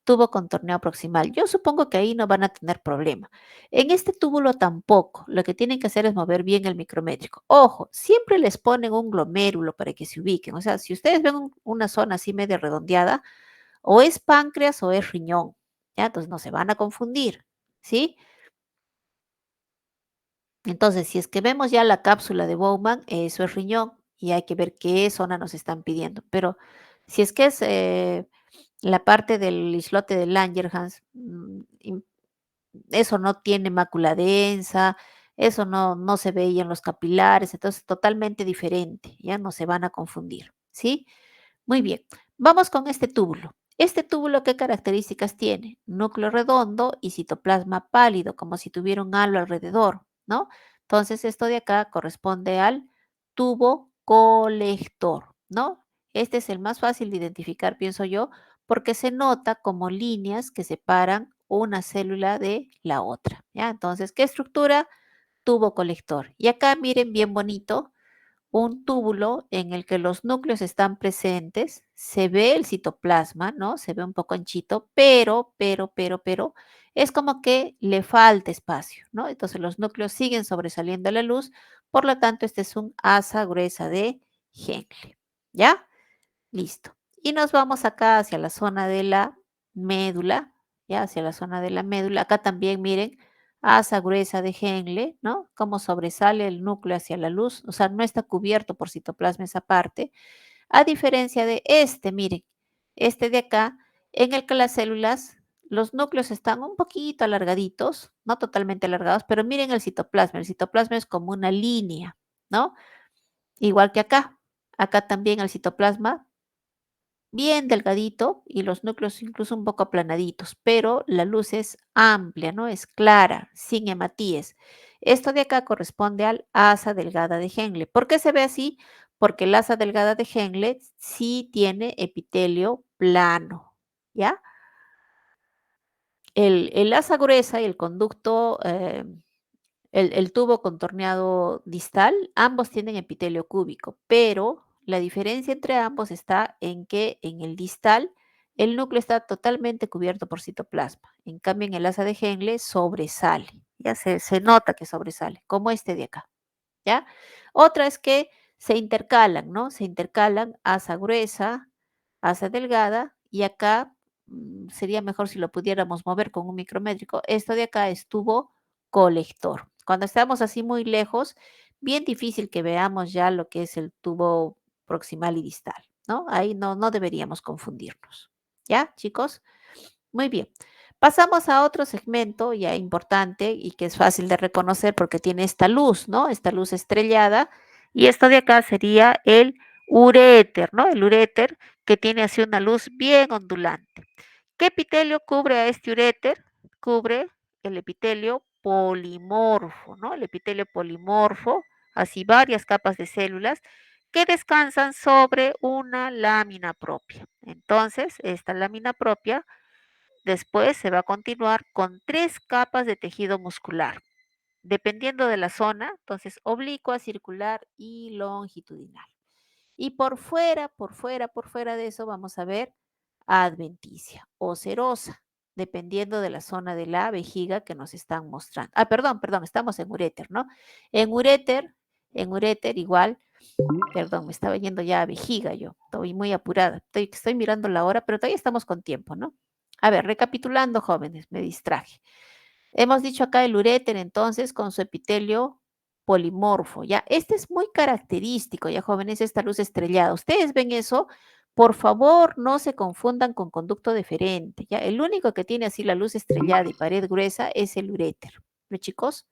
tubo contorneado proximal. Yo supongo que ahí no van a tener problema. En este túbulo tampoco. Lo que tienen que hacer es mover bien el micrométrico. Ojo, siempre les ponen un glomérulo para que se ubiquen. O sea, si ustedes ven una zona así medio redondeada, o es páncreas o es riñón, ¿ya? Entonces no se van a confundir, ¿sí? Entonces, si es que vemos ya la cápsula de Bowman, eso es riñón y hay que ver qué zona nos están pidiendo. Pero si es que es la parte del islote de Langerhans, eso no tiene mácula densa, eso no se veía en los capilares, entonces totalmente diferente, ya no se van a confundir, ¿sí? Muy bien, vamos con este túbulo. Este túbulo, ¿qué características tiene? Núcleo redondo y citoplasma pálido, como si tuviera un halo alrededor, ¿no? Entonces, esto de acá corresponde al tubo colector, ¿no? Este es el más fácil de identificar, pienso yo, porque se nota como líneas que separan una célula de la otra, ¿ya? Entonces, ¿qué estructura? Tubo colector. Y acá miren bien bonito, un túbulo en el que los núcleos están presentes, se ve el citoplasma, ¿no? Se ve un poco anchito, pero, es como que le falta espacio, ¿no? Entonces los núcleos siguen sobresaliendo a la luz, por lo tanto, este es un asa gruesa de Henle, ¿ya? Listo. Y nos vamos acá hacia la zona de la médula, ya hacia la zona de la médula. Acá también miren, asa gruesa de Henle, ¿no? Cómo sobresale el núcleo hacia la luz, o sea, no está cubierto por citoplasma esa parte. A diferencia de este, miren, este de acá, en el que las células, los núcleos están un poquito alargaditos, no totalmente alargados, pero miren el citoplasma. El citoplasma es como una línea, ¿no? Igual que acá. Acá también el citoplasma bien delgadito y los núcleos incluso un poco aplanaditos, pero la luz es amplia, ¿no? Es clara, sin hematíes. Esto de acá corresponde al asa delgada de Henle. ¿Por qué se ve así? Porque el asa delgada de Henle sí tiene epitelio plano, ¿ya? El asa gruesa y el conducto, el tubo contorneado distal, ambos tienen epitelio cúbico, pero la diferencia entre ambos está en que en el distal el núcleo está totalmente cubierto por citoplasma. En cambio, en el asa de Henle sobresale, ya se nota que sobresale, como este de acá, ¿ya? Otra es que se intercalan, ¿no? Se intercalan asa gruesa, asa delgada, y acá sería mejor si lo pudiéramos mover con un micrométrico. Esto de acá es tubo colector. Cuando estamos así muy lejos, bien difícil que veamos ya lo que es el tubo proximal y distal, ¿no? Ahí no deberíamos confundirnos. ¿Ya, chicos? Muy bien. Pasamos a otro segmento ya importante y que es fácil de reconocer porque tiene esta luz, ¿no? Esta luz estrellada. Y esto de acá sería el uréter, ¿no? El uréter que tiene así una luz bien ondulante. ¿Qué epitelio cubre a este uréter? Cubre el epitelio polimorfo, ¿no? El epitelio polimorfo, así varias capas de células que descansan sobre una lámina propia. Entonces, esta lámina propia después se va a continuar con 3 capas de tejido muscular, dependiendo de la zona, entonces oblicua, circular y longitudinal. Y por fuera de eso vamos a ver adventicia o serosa, dependiendo de la zona de la vejiga que nos están mostrando. Ah, perdón, estamos en uréter, ¿no? En uréter igual, perdón, me estaba yendo ya a vejiga yo, estoy muy apurada, estoy mirando la hora, pero todavía estamos con tiempo, ¿no? A ver, recapitulando, jóvenes, me distraje. Hemos dicho acá el uréter, entonces, con su epitelio polimorfo, ¿ya? Este es muy característico, ya jóvenes, esta luz estrellada. Ustedes ven eso, por favor, no se confundan con conducto deferente, ¿ya? El único que tiene así la luz estrellada y pared gruesa es el uréter, ¿no, chicos?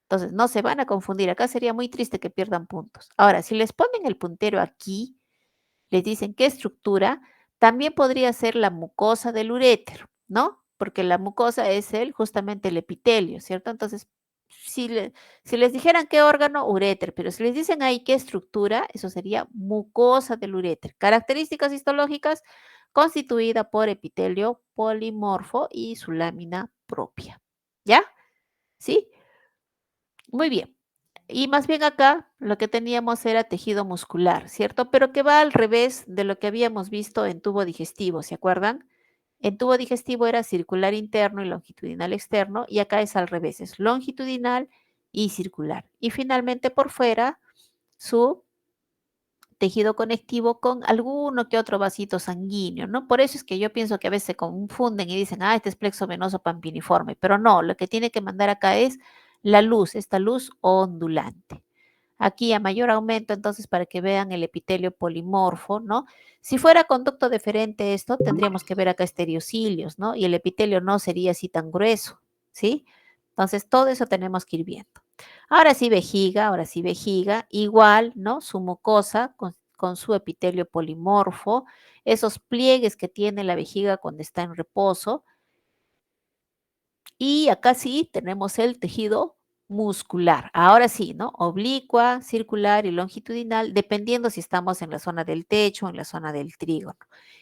Entonces, no se van a confundir. Acá sería muy triste que pierdan puntos. Ahora, si les ponen el puntero aquí, les dicen qué estructura, también podría ser la mucosa del uréter, ¿no? Porque la mucosa es justamente el epitelio, ¿cierto? Entonces, si les dijeran qué órgano, uréter, pero si les dicen ahí qué estructura, eso sería mucosa del uréter. Características histológicas constituida por epitelio polimorfo y su lámina propia. ¿Ya? ¿Sí? Muy bien. Y más bien acá lo que teníamos era tejido muscular, ¿cierto? Pero que va al revés de lo que habíamos visto en tubo digestivo, ¿se acuerdan? En tubo digestivo era circular interno y longitudinal externo, y acá es al revés, es longitudinal y circular. Y finalmente por fuera, su tejido conectivo con alguno que otro vasito sanguíneo, ¿no? Por eso es que yo pienso que a veces se confunden y dicen, este es plexo venoso pampiniforme, pero no, lo que tiene que mandar acá es la luz, esta luz ondulante. Aquí a mayor aumento, entonces, para que vean el epitelio polimorfo, ¿no? Si fuera conducto deferente esto, tendríamos que ver acá estereocilios, ¿no? Y el epitelio no sería así tan grueso, ¿sí? Entonces, todo eso tenemos que ir viendo. Ahora sí vejiga, igual, ¿no? Su mucosa con su epitelio polimorfo, esos pliegues que tiene la vejiga cuando está en reposo. Y acá sí tenemos el tejido muscular. Ahora sí, ¿no? Oblicua, circular y longitudinal, dependiendo si estamos en la zona del techo o en la zona del trígono.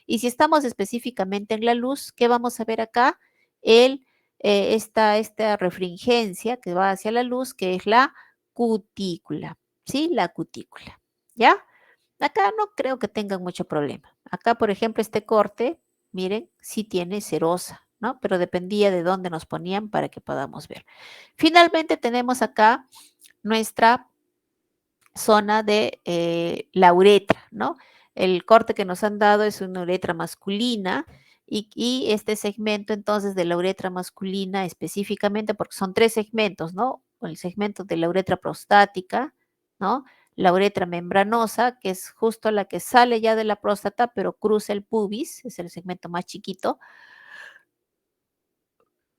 Y si estamos específicamente en la luz, ¿qué vamos a ver acá? Esta refringencia que va hacia la luz, que es la cutícula, ¿sí? La cutícula, ¿ya? Acá no creo que tengan mucho problema. Acá, por ejemplo, este corte, miren, sí tiene serosa, ¿no? Pero dependía de dónde nos ponían para que podamos ver. Finalmente tenemos acá nuestra zona de la uretra, ¿no? El corte que nos han dado es una uretra masculina y este segmento entonces de la uretra masculina específicamente, porque son 3 segmentos, ¿no? El segmento de la uretra prostática, ¿no? La uretra membranosa, que es justo la que sale ya de la próstata, pero cruza el pubis, es el segmento más chiquito,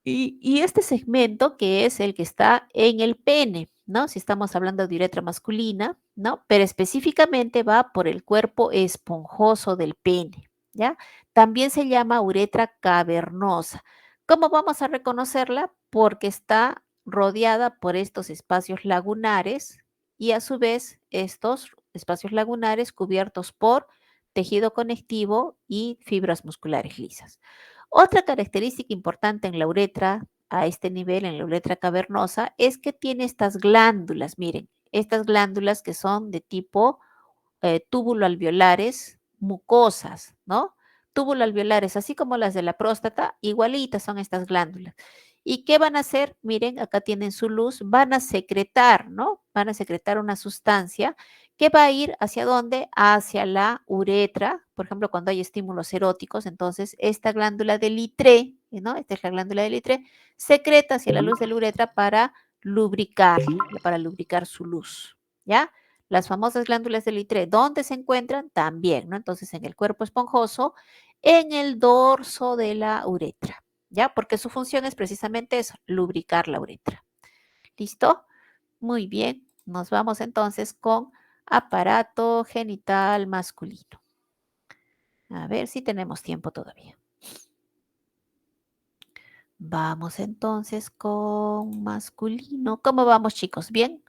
y este segmento que es el que está en el pene, ¿no? Si estamos hablando de uretra masculina, ¿no? Pero específicamente va por el cuerpo esponjoso del pene, ¿ya? También se llama uretra cavernosa. ¿Cómo vamos a reconocerla? Porque está rodeada por estos espacios lagunares y a su vez estos espacios lagunares cubiertos por tejido conectivo y fibras musculares lisas. Otra característica importante en la uretra, a este nivel, en la uretra cavernosa, es que tiene estas glándulas, miren, estas glándulas que son de tipo túbulo alveolares, mucosas, ¿no? Túbulo alveolares, así como las de la próstata, igualitas son estas glándulas. ¿Y qué van a hacer? Miren, acá tienen su luz, van a secretar, ¿no? Van a secretar una sustancia que va a ir hacia dónde? Hacia la uretra, por ejemplo, cuando hay estímulos eróticos, entonces esta glándula de Littré, ¿no? Esta es la glándula de Littré, secreta hacia la luz de la uretra para lubricar su luz, ¿ya? Las famosas glándulas de Littré, ¿dónde se encuentran? También, ¿no? Entonces, en el cuerpo esponjoso, en el dorso de la uretra, ¿ya? Porque su función es precisamente eso, lubricar la uretra. ¿Listo? Muy bien. Nos vamos entonces con aparato genital masculino. A ver si tenemos tiempo todavía. Vamos entonces con masculino. ¿Cómo vamos, chicos? ¿Bien?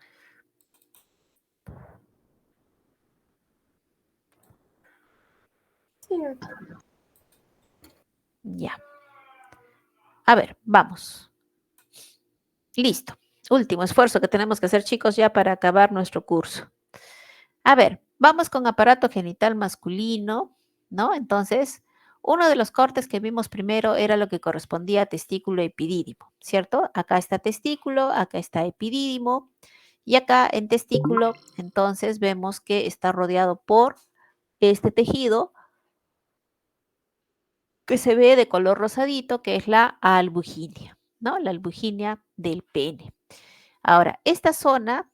Sí, Ya. A ver, vamos. Listo. Último esfuerzo que tenemos que hacer, chicos, ya para acabar nuestro curso. A ver, vamos con aparato genital masculino, ¿no? Entonces, uno de los cortes que vimos primero era lo que correspondía a testículo epidídimo, ¿cierto? Acá está testículo, acá está epidídimo, y acá en testículo, entonces vemos que está rodeado por este tejido que se ve de color rosadito, que es la albuginia. ¿no? La albuginia del pene. Ahora, esta zona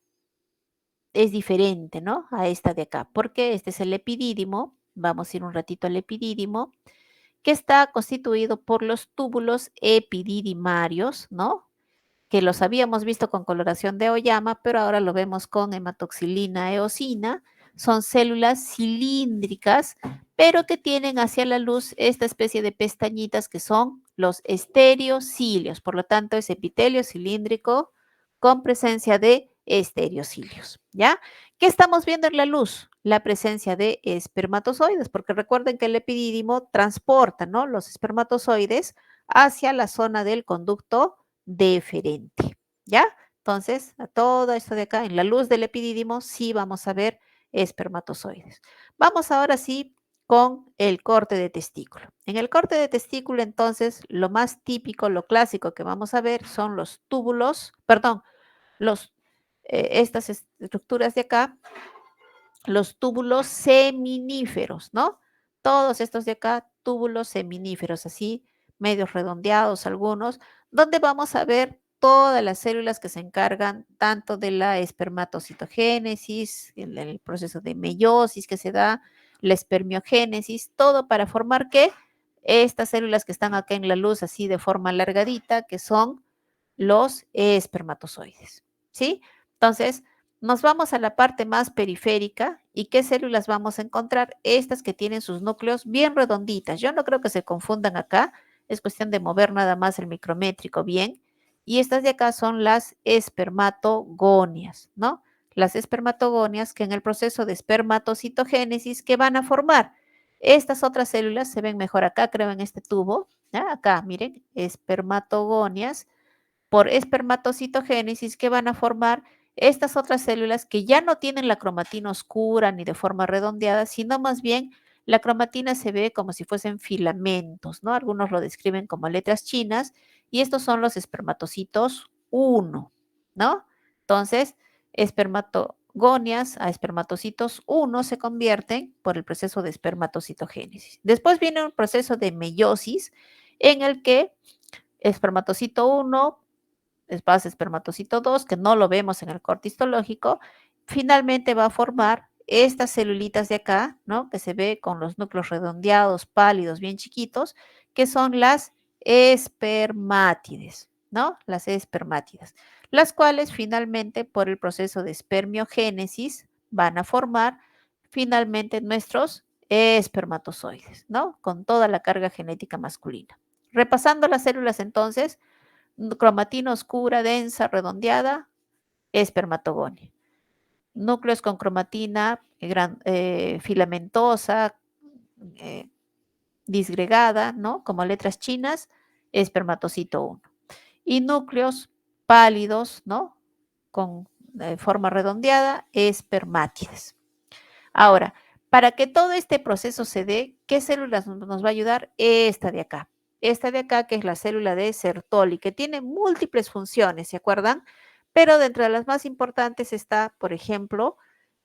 es diferente, ¿no? A esta de acá, porque este es el epidídimo. Vamos a ir un ratito al epidídimo, que está constituido por los túbulos epididimarios, ¿no? Que los habíamos visto con coloración de Oyama, pero ahora lo vemos con hematoxilina eosina. Son células cilíndricas, pero que tienen hacia la luz esta especie de pestañitas que son los estereocilios. Por lo tanto, es epitelio cilíndrico con presencia de estereocilios, ¿ya? ¿Qué estamos viendo en la luz? La presencia de espermatozoides, porque recuerden que el epidídimo transporta, ¿no? Los espermatozoides hacia la zona del conducto deferente, ¿ya? Entonces, a todo esto de acá, en la luz del epidídimo, sí vamos a ver espermatozoides. Vamos ahora sí con el corte de testículo. En el corte de testículo, entonces, lo más típico, lo clásico que vamos a ver son los túbulos, perdón, estas estructuras de acá, los túbulos seminíferos, ¿no? Todos estos de acá, túbulos seminíferos, así, medios redondeados algunos, donde vamos a ver todas las células que se encargan tanto de la espermatocitogénesis, el proceso de meiosis que se da, la espermiogénesis, todo para formar ¿qué? Estas células que están acá en la luz así de forma alargadita, que son los espermatozoides, ¿sí? Entonces, nos vamos a la parte más periférica y ¿qué células vamos a encontrar? Estas que tienen sus núcleos bien redonditas. Yo no creo que se confundan acá, es cuestión de mover nada más el micrométrico bien. Y estas de acá son las espermatogonias, ¿no? Las espermatogonias que en el proceso de espermatocitogénesis, ¿qué van a formar? Estas otras células se ven mejor acá, creo, en este tubo. ¿Ya? Acá, miren, espermatogonias por espermatocitogénesis que van a formar estas otras células que ya no tienen la cromatina oscura ni de forma redondeada, sino más bien la cromatina se ve como si fuesen filamentos, ¿no? Algunos lo describen como letras chinas y estos son los espermatocitos 1, ¿no? Entonces, espermatogonias a espermatocitos 1 se convierten por el proceso de espermatocitogénesis. Después viene un proceso de meiosis en el que espermatocito 1 pasa espermatocito 2, que no lo vemos en el corte histológico, finalmente va a formar estas celulitas de acá, ¿no? Que se ve con los núcleos redondeados, pálidos, bien chiquitos, que son las espermátides, ¿no? Las espermátidas, las cuales finalmente por el proceso de espermiogénesis van a formar finalmente nuestros espermatozoides, ¿no? Con toda la carga genética masculina. Repasando las células entonces, cromatina oscura, densa, redondeada, espermatogonia. Núcleos con cromatina filamentosa, eh, disgregada, ¿no? Como letras chinas, espermatocito 1. Y núcleos pálidos, ¿no? Con forma redondeada, espermátides. Ahora, para que todo este proceso se dé, ¿qué células nos va a ayudar? Esta de acá. Esta de acá, que es la célula de Sertoli, que tiene múltiples funciones, ¿se acuerdan? Pero dentro de las más importantes está, por ejemplo,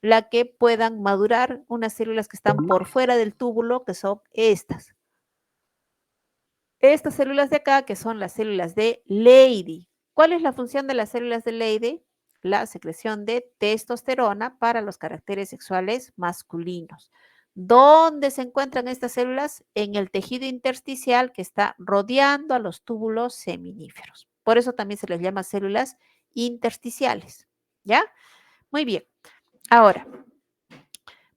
la que puedan madurar unas células que están por fuera del túbulo, que son estas. Estas células de acá, que son las células de Leydig. ¿Cuál es la función de las células de Leydig? La secreción de testosterona para los caracteres sexuales masculinos. ¿Dónde se encuentran estas células? En el tejido intersticial que está rodeando a los túbulos seminíferos. Por eso también se les llama células intersticiales. ¿Ya? Muy bien. Ahora,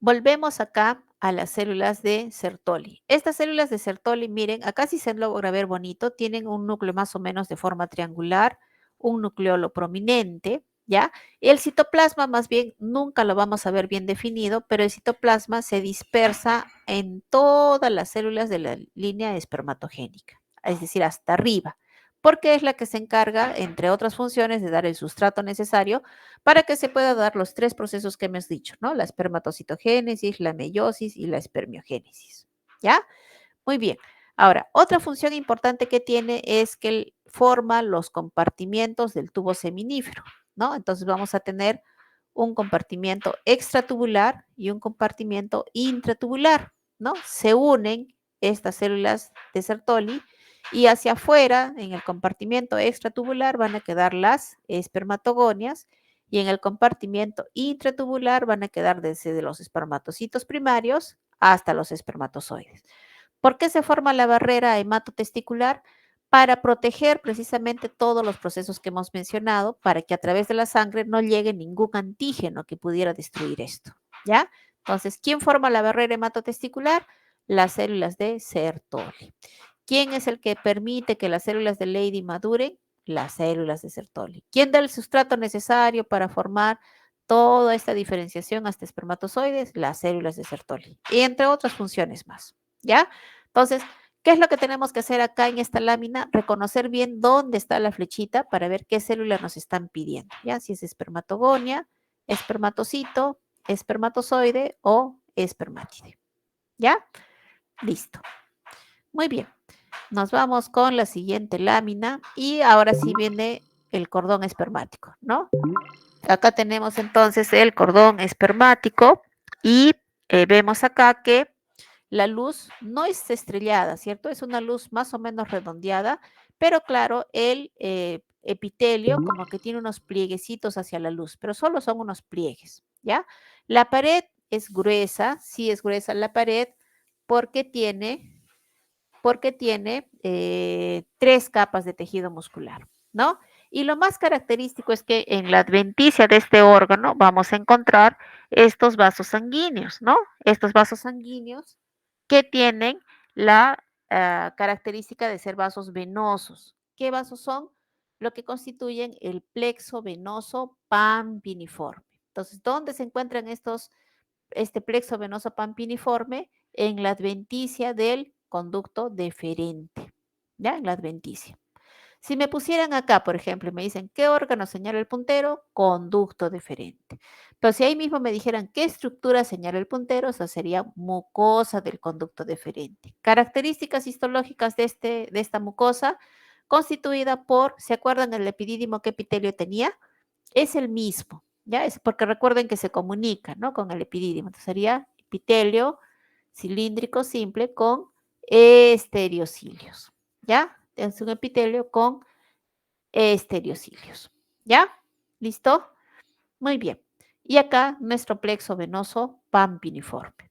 volvemos acá a las células de Sertoli. Estas células de Sertoli, miren, acá sí se logra ver bonito, tienen un núcleo más o menos de forma triangular, un nucleolo prominente, ¿ya? Y el citoplasma más bien nunca lo vamos a ver bien definido, pero el citoplasma se dispersa en todas las células de la línea espermatogénica, es decir, hasta arriba, porque es la que se encarga, entre otras funciones, de dar el sustrato necesario para que se pueda dar los tres procesos que hemos dicho, ¿no? La espermatocitogénesis, la meiosis y la espermiogénesis. ¿Ya? Muy bien. Ahora, otra función importante que tiene es que forma los compartimientos del tubo seminífero, ¿no? Entonces vamos a tener un compartimiento extratubular y un compartimiento intratubular, ¿no? Se unen estas células de Sertoli Y hacia afuera, en el compartimiento extratubular, van a quedar las espermatogonias y en el compartimiento intratubular van a quedar desde los espermatocitos primarios hasta los espermatozoides. ¿Por qué se forma la barrera hematotesticular? Para proteger precisamente todos los procesos que hemos mencionado, para que a través de la sangre no llegue ningún antígeno que pudiera destruir esto, ¿ya? Entonces, ¿quién forma la barrera hematotesticular? Las células de Sertoli. ¿Quién es el que permite que las células de Leydig maduren? Las células de Sertoli. ¿Quién da el sustrato necesario para formar toda esta diferenciación hasta espermatozoides? Las células de Sertoli. Y entre otras funciones más, ¿ya? Entonces, ¿qué es lo que tenemos que hacer acá en esta lámina? Reconocer bien dónde está la flechita para ver qué célula nos están pidiendo, ¿ya? Si es espermatogonia, espermatocito, espermatozoide o espermátide, ¿ya? Listo. Muy bien. Nos vamos con la siguiente lámina y ahora sí viene el cordón espermático, ¿no? Acá tenemos entonces el cordón espermático y vemos acá que la luz no es estrellada, ¿cierto? Es una luz más o menos redondeada, pero claro, el epitelio como que tiene unos plieguecitos hacia la luz, pero solo son unos pliegues, ¿ya? La pared es gruesa, sí es gruesa la pared, porque tiene 3 capas de tejido muscular, ¿no? Y lo más característico es que en la adventicia de este órgano vamos a encontrar estos vasos sanguíneos, ¿no? Estos vasos sanguíneos que tienen la característica de ser vasos venosos. ¿Qué vasos son? Lo que constituyen el plexo venoso pampiniforme. Entonces, ¿dónde se encuentran este plexo venoso pampiniforme? En la adventicia del conducto deferente, ¿ya? En la adventicia. Si me pusieran acá, por ejemplo, y me dicen, ¿qué órgano señala el puntero? Conducto deferente. Pero si ahí mismo me dijeran, ¿qué estructura señala el puntero? Eso sería mucosa del conducto deferente. Características histológicas de esta mucosa, constituida por, ¿se acuerdan el epidídimo que epitelio tenía? Es el mismo, ¿ya? Es porque recuerden que se comunica, ¿no? Con el epidídimo. Entonces sería epitelio cilíndrico simple con estereocilios, ¿ya? Es un epitelio con estereocilios, ¿ya? ¿Listo? Muy bien. Y acá nuestro plexo venoso pampiniforme.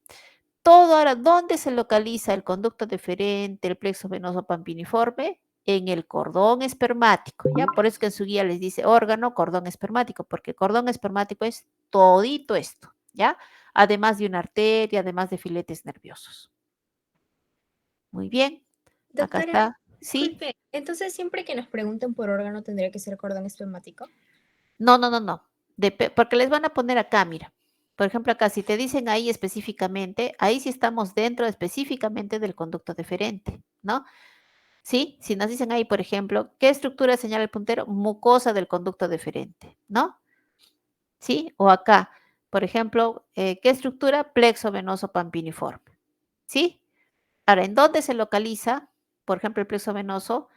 Todo ahora, ¿dónde se localiza el conducto deferente, el plexo venoso pampiniforme? En el cordón espermático, ¿ya? Por eso es que en su guía les dice órgano, cordón espermático, porque el cordón espermático es todito esto, ¿ya? Además de una arteria, además de filetes nerviosos. Muy bien, acá Doctora, está, ¿sí? disculpe, entonces siempre que nos pregunten por órgano tendría que ser cordón espermático. No, no, no, no, porque les van a poner acá, mira. Por ejemplo, acá, si te dicen ahí específicamente, ahí sí estamos dentro específicamente del conducto deferente, ¿no? ¿Sí? Si nos dicen ahí, por ejemplo, ¿qué estructura señala el puntero? Mucosa del conducto deferente, ¿no? ¿Sí? O acá, por ejemplo, ¿qué estructura? Plexo venoso pampiniforme, ¿sí? Ahora, ¿en dónde se localiza, por ejemplo, el plexo venoso?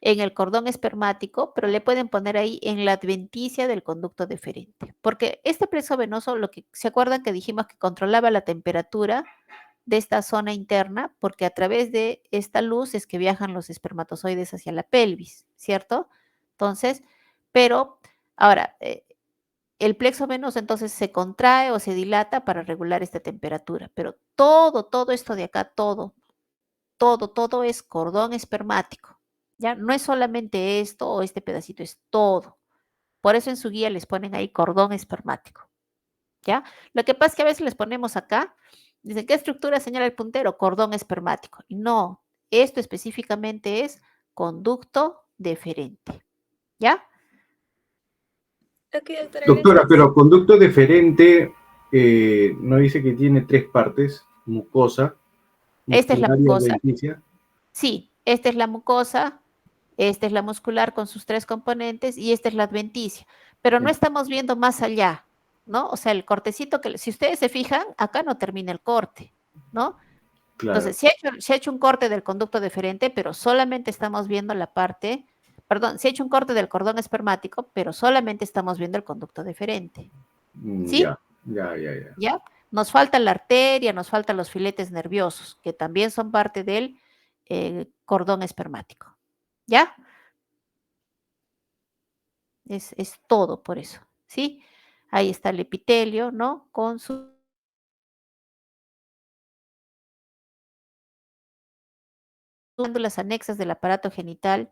En el cordón espermático, pero le pueden poner ahí en la adventicia del conducto deferente, porque este plexo venoso, lo que se acuerdan que dijimos que controlaba la temperatura de esta zona interna, porque a través de esta luz es que viajan los espermatozoides hacia la pelvis, ¿cierto? Entonces, pero ahora, el plexo venoso entonces se contrae o se dilata para regular esta temperatura, pero todo esto de acá, todo es cordón espermático, ¿ya? No es solamente esto o este pedacito, es todo. Por eso en su guía les ponen ahí cordón espermático, ¿ya? Lo que pasa es que a veces les ponemos acá, dicen, ¿qué estructura señala el puntero? Cordón espermático. Y no, esto específicamente es conducto deferente, ¿ya? Ok, doctora, Doctora, gracias. pero conducto deferente no dice que tiene 3 partes, mucosa, Esta es la muscular y mucosa. adventicia. Sí, esta es la mucosa, esta es la muscular con sus 3 componentes y esta es la adventicia, pero no estamos viendo más allá, ¿no? O sea, el cortecito que, si ustedes se fijan, acá no termina el corte, ¿no? Claro. Entonces, se ha hecho un corte del conducto deferente, pero solamente estamos viendo la parte, perdón, se ha hecho un corte del cordón espermático, pero solamente estamos viendo el conducto deferente, ¿sí? Ya. ¿Ya? Nos falta la arteria, nos faltan los filetes nerviosos, que también son parte del cordón espermático. ¿Ya? Es todo por eso, ¿sí? Ahí está el epitelio, ¿no? Con sus glándulas anexas del aparato genital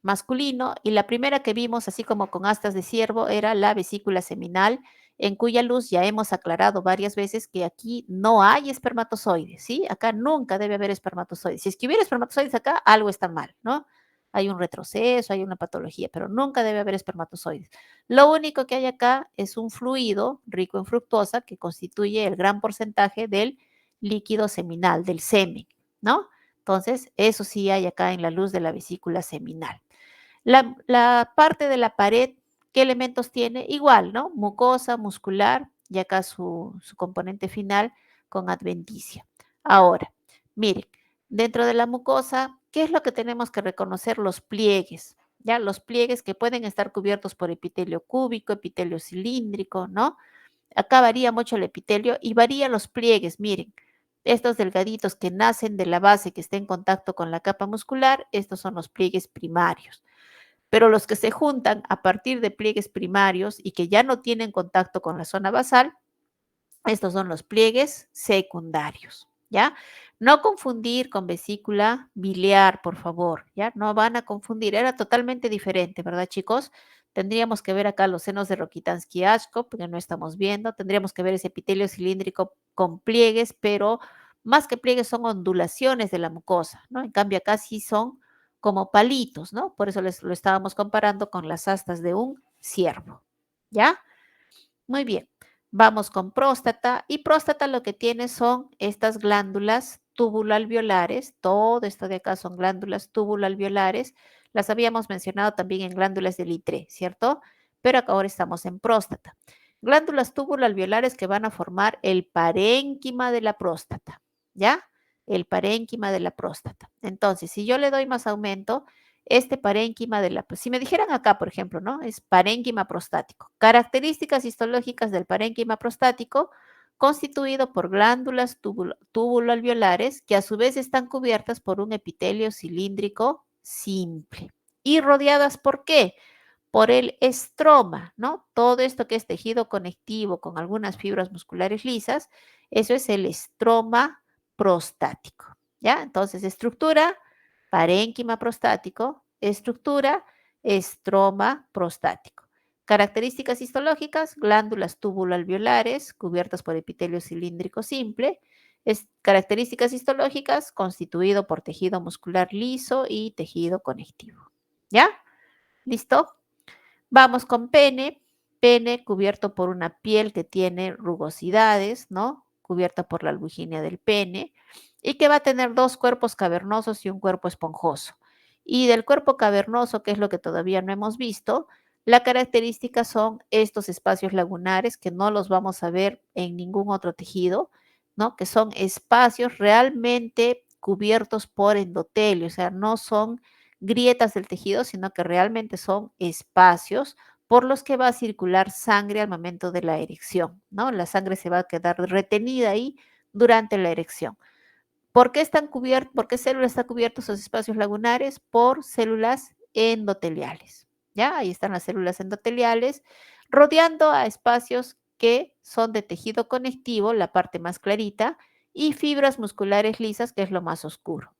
masculino, y la primera que vimos, así como con astas de ciervo, era la vesícula seminal, en cuya luz ya hemos aclarado varias veces que aquí no hay espermatozoides, ¿sí? Acá nunca debe haber espermatozoides. Si es que hubiera espermatozoides acá, algo está mal, ¿no? Hay un retroceso, hay una patología, pero nunca debe haber espermatozoides. Lo único que hay acá es un fluido rico en fructosa que constituye el gran porcentaje del líquido seminal, del semen, ¿no? Entonces, eso sí hay acá en la luz de la vesícula seminal. La parte de la pared, ¿qué elementos tiene? Igual, ¿no? Mucosa, muscular, y acá su componente final con adventicia. Ahora, miren, dentro de la mucosa, ¿qué es lo que tenemos que reconocer? Los pliegues, ¿ya? Los pliegues que pueden estar cubiertos por epitelio cúbico, epitelio cilíndrico, ¿no? Acá varía mucho el epitelio y varían los pliegues, miren. Estos delgaditos que nacen de la base que está en contacto con la capa muscular, estos son los pliegues primarios. Pero los que se juntan a partir de pliegues primarios y que ya no tienen contacto con la zona basal, estos son los pliegues secundarios, ¿ya? No confundir con vesícula biliar, por favor, ¿ya? No van a confundir, era totalmente diferente, ¿verdad, chicos? Tendríamos que ver acá los senos de Rokitansky-Ashko, porque no estamos viendo. Tendríamos que ver ese epitelio cilíndrico con pliegues, pero más que pliegues son ondulaciones de la mucosa, ¿no? En cambio acá sí son como palitos, ¿no? Por eso lo estábamos comparando con las astas de un ciervo, ¿ya? Muy bien. Vamos con próstata, y próstata lo que tiene son estas glándulas tubuloalveolares. Todo esto de acá son glándulas tubuloalveolares. Las habíamos mencionado también en glándulas de Littré, ¿cierto? Pero acá ahora estamos en próstata. Glándulas tubuloalveolares que van a formar el parénquima de la próstata, ¿ya? El parénquima de la próstata. Entonces, si yo le doy más aumento, este parénquima de la, si me dijeran acá, por ejemplo, ¿no? Es parénquima prostático. Características histológicas del parénquima prostático, constituido por glándulas tubuloalveolares que a su vez están cubiertas por un epitelio cilíndrico simple. ¿Y rodeadas por qué? Por el estroma, ¿no? Todo esto que es tejido conectivo con algunas fibras musculares lisas, eso es el estroma prostático, ¿ya? Entonces, estructura, parénquima prostático, estructura, estroma prostático. Características histológicas, glándulas tubuloalveolares cubiertas por epitelio cilíndrico simple. Características histológicas, constituido por tejido muscular liso y tejido conectivo. ¿Ya? ¿Listo? Vamos con pene. Pene cubierto por una piel que tiene rugosidades, ¿no? Cubierta por la albuginia del pene, y que va a tener dos cuerpos cavernosos y un cuerpo esponjoso. Y del cuerpo cavernoso, que es lo que todavía no hemos visto, la característica son estos espacios lagunares que no los vamos a ver en ningún otro tejido, ¿no? Que son espacios realmente cubiertos por endotelio, o sea, no son grietas del tejido, sino que realmente son espacios por los que va a circular sangre al momento de la erección, ¿no? La sangre se va a quedar retenida ahí durante la erección. ¿Por qué están cubiertos? ¿Por qué células están cubiertos esos espacios lagunares? Por células endoteliales. ¿Ya? Ahí están las células endoteliales rodeando a espacios que son de tejido conectivo, la parte más clarita, y fibras musculares lisas, que es lo más oscuro.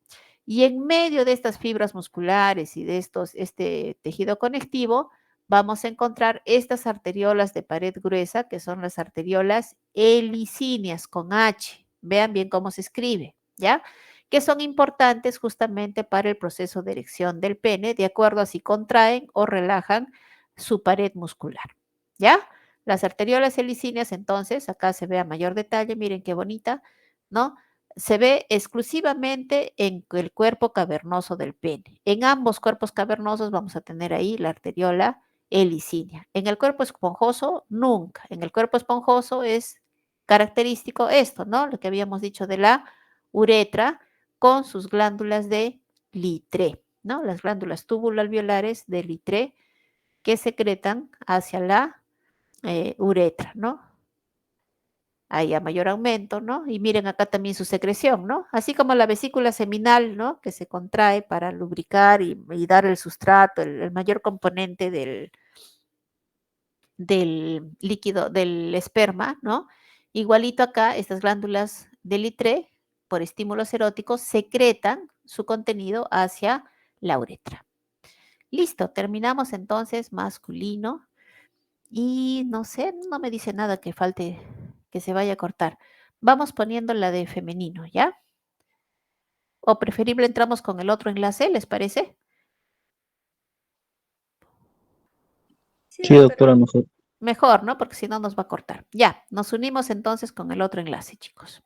Y en medio de estas fibras musculares y de este tejido conectivo, vamos a encontrar estas arteriolas de pared gruesa, que son las arteriolas helicíneas con H. Vean bien cómo se escribe, ¿ya? Que son importantes justamente para el proceso de erección del pene, de acuerdo a si contraen o relajan su pared muscular, ¿ya? Las arteriolas helicíneas, entonces, acá se ve a mayor detalle, miren qué bonita, ¿no? Se ve exclusivamente en el cuerpo cavernoso del pene. En ambos cuerpos cavernosos vamos a tener ahí la arteriola helicínea. En el cuerpo esponjoso, nunca. En el cuerpo esponjoso es característico esto, ¿no? Lo que habíamos dicho de la uretra con sus glándulas de Littré, ¿no? Las glándulas tubuloalveolares de Littré que secretan hacia la uretra, ¿no? haya mayor aumento, ¿no? Y miren acá también su secreción, ¿no? Así como la vesícula seminal, ¿no? Que se contrae para lubricar y dar el sustrato, el mayor componente del líquido, del esperma, ¿no? Igualito acá, estas glándulas del litré, por estímulos eróticos, secretan su contenido hacia la uretra. Listo, terminamos entonces masculino y no sé, no me dice nada que falte, que se vaya a cortar. Vamos poniendo la de femenino, ¿ya? O preferible entramos con el otro enlace, ¿les parece? Sí, doctora, mejor. Mejor, ¿no? Porque si no nos va a cortar. Ya, nos unimos entonces con el otro enlace, chicos.